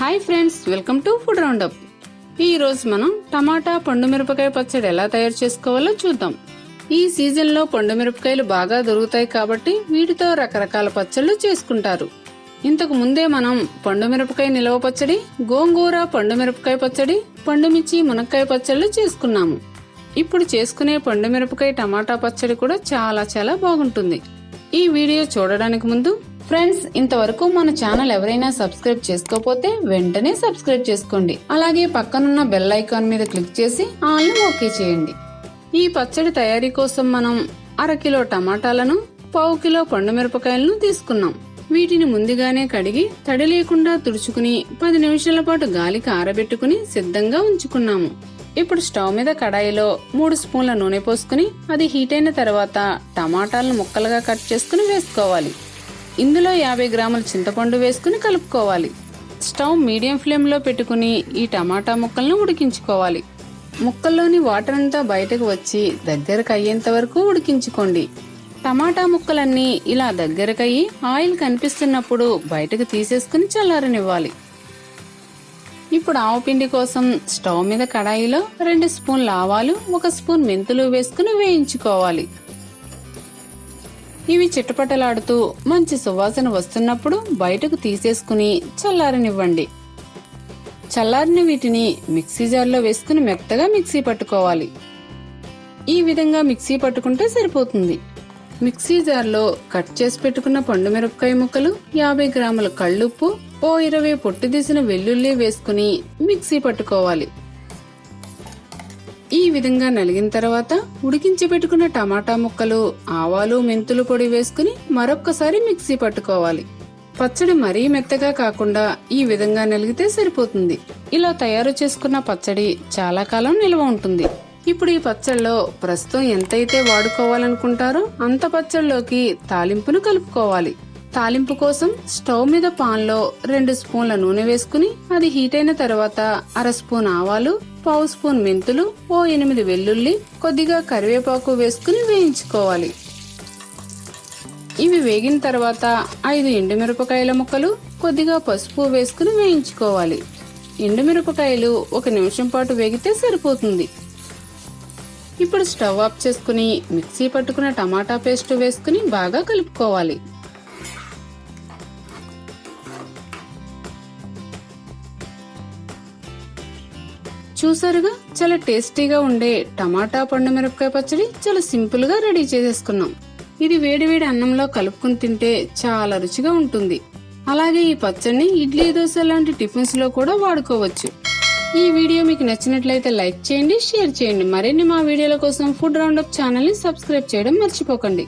Hi friends, welcome to food roundup. ఈ రోజు మనం టమాటా పండు మిరపకాయ పచ్చడి ఎలా తయారు చేసుకోవాలో చూద్దాం. ఈ సీజన్ లో పండు మిరపకాయలు బాగా దొరుకుతాయి కాబట్టి వీటితో రకరకాల పచ్చళ్ళు చేసుకుంటారు. ఇంతకు ముందే మనం పండు మిరపకాయ నిలవ పచ్చడి, గోంగూర పండు మిరపకాయ పచ్చడి, పండుమిర్చి మునక్కాయ పచ్చళ్ళు చేసుకున్నాము. ఇప్పుడు చేసుకునే పండు మిరపకాయ టమాటా పచ్చడి కూడా చాలా బాగుంటుంది. ఈ వీడియో చూడడానికి ముందు ఫ్రెండ్స్, ఇంతవరకు మన ఛానల్ ఎవరైనా సబ్స్క్రైబ్ చేసుకోకపోతే వెంటనే సబ్స్క్రైబ్ చేసుకోండి. అలాగే పక్కనున్న బెల్ ఐకాన్ మీద క్లిక్ చేసి ఆల్ ని ఓకే చేయండి. ఈ పచ్చడి తయారీ కోసం మనం 1/2 కిలో టమాటాలను, 1/2 కిలో పండు మిరపకాయలను తీసుకున్నాం. వీటిని ముందుగానే కడిగి తడి లేకుండా తుడుచుకుని 10 నిమిషాల పాటు గాలికి ఆరబెట్టుకుని సిద్ధంగా ఉంచుకున్నాము. ఇప్పుడు స్టవ్ మీద కడాయిలో 3 స్పూన్ల నూనె పోసుకుని అది హీట్ అయిన తర్వాత టమాటాలను ముక్కలుగా కట్ చేసుకుని వేసుకోవాలి. ఇందులో 50 గ్రాముల చింతపండు వేసుకుని కలుపుకోవాలి. స్టవ్ మీడియం ఫ్లేమ్ లో పెట్టుకుని ఈ టమాటా ముక్కలను ఉడికించుకోవాలి. ముక్కల్లోని వాటర్ అంతా బయటకు వచ్చి దగ్గరకు అయ్యేంత వరకు ఉడికించుకోండి. టమాటా ముక్కలన్నీ ఇలా దగ్గరకయ్యి ఆయిల్ కనిపిస్తున్నప్పుడు బయటకు తీసేసుకుని చల్లారనివ్వాలి. ఇప్పుడు ఆవపిండి కోసం స్టవ్ మీద కడాయిలో 2 స్పూన్ల ఆవాలు, 1 స్పూన్ మెంతులు వేసుకుని వేయించుకోవాలి. ఇవి చిటపటలాడుతూ మంచి సువాసన వస్తున్నప్పుడు బయటకు తీసేసుకుని చల్లారనివ్వండి. చల్లారిన వీటిని మిక్సీ జార్లో వేసుకుని మెత్తగా మిక్సీ పట్టుకోవాలి. ఈ విధంగా మిక్సీ పట్టుకుంటే సరిపోతుంది. మిక్సీ జార్లో కట్ చేసి పెట్టుకున్న పండు మిరపకాయ ముక్కలు, 50 గ్రాముల కళ్ళుప్పు, 20 పొట్టు తీసిన వెల్లుల్లి వేసుకుని మిక్సీ పట్టుకోవాలి. ఈ విధంగా నలిగిన తర్వాత ఉడికించి పెట్టుకున్న టమాటా ముక్కలు, ఆవాలు, మెంతులు పొడి వేసుకుని మరొక్కసారి మిక్సీ పట్టుకోవాలి. పచ్చడి మరీ మెత్తగా కాకుండా ఈ విధంగా నలిగితే సరిపోతుంది. ఇలా తయారు చేసుకున్న పచ్చడి చాలా కాలం నిల్వ ఉంటుంది. ఇప్పుడు ఈ పచ్చడిలో ప్రస్తుతం ఎంతైతే వాడుకోవాలనుకుంటారో అంత పచ్చడిలోకి తాలింపును కలుపుకోవాలి. తాలింపు కోసం స్టవ్ మీద పాన్ లో 2 స్పూన్ల నూనె వేసుకుని అది హీట్ అయిన తర్వాత 1/2 స్పూన్ ఆవాలు, 1/2 స్పూన్ మెంతులు, 8 వెల్లుల్లి, కొద్దిగా కరివేపాకు వేసుకుని వేయించుకోవాలి. ఇవి వేగిన తర్వాత 5 ఎండుమిరపకాయల ముక్కలు, కొద్దిగా పసుపు వేసుకుని వేయించుకోవాలి. ఎండుమిరపకాయలు 1 నిమిషం పాటు వేగితే సరిపోతుంది. ఇప్పుడు స్టవ్ ఆఫ్ చేసుకుని మిక్సీ పట్టుకున్న టమాటా పేస్ట్ వేసుకుని బాగా కలుపుకోవాలి. చూసారుగా, చాలా టేస్టీగా ఉండే టమాటా పండు మిరపకాయ పచ్చడి చాలా సింపుల్ గా రెడీ చేసేసుకున్నాం. ఇది వేడివేడి అన్నంలో కలుపుకుని తింటే చాలా రుచిగా ఉంటుంది. అలాగే ఈ పచ్చడిని ఇడ్లీ, దోశ లాంటి టిఫిన్స్ లో కూడా వాడుకోవచ్చు. ఈ వీడియో మీకు నచ్చినట్లయితే లైక్ చేయండి, షేర్ చేయండి. మరిన్ని మా వీడియోల కోసం ఫుడ్ రౌండప్ ఛానల్ ని సబ్స్క్రైబ్ చేయడం మర్చిపోకండి.